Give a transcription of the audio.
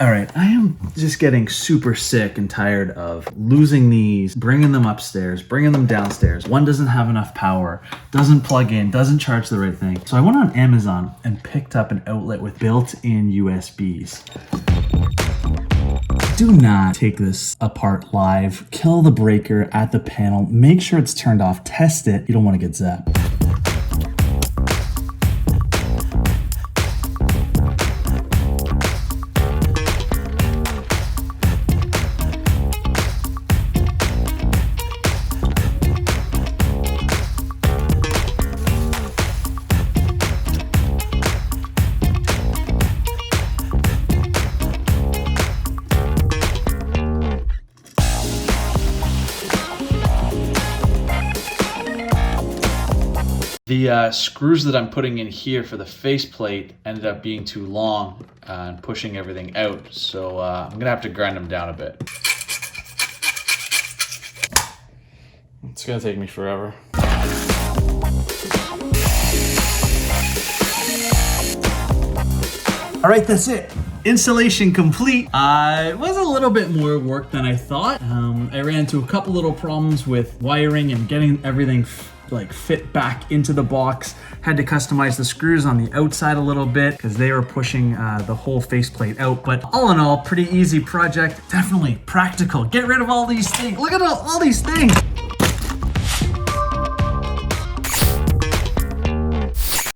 All right, I am just getting super sick and tired of losing these, bringing them upstairs, bringing them downstairs. One doesn't have enough power, doesn't plug in, doesn't charge the right thing. So I went on Amazon and picked up an outlet with built-in USBs. Do not take this apart live. Kill the breaker at the panel. Make sure it's turned off. Test it. You don't want to get zapped. The screws that I'm putting in here for the faceplate ended up being too long and pushing everything out. So I'm gonna have to grind them down a bit. It's gonna take me forever. All right, that's it. Installation complete. It was a little bit more work than I thought. I ran into a couple little problems with wiring and getting everything fit back into the box. Had to customize the screws on the outside a little bit because they were pushing the whole faceplate out. But all in all, pretty easy project. Definitely practical. Get rid of all these things. Look at all these things.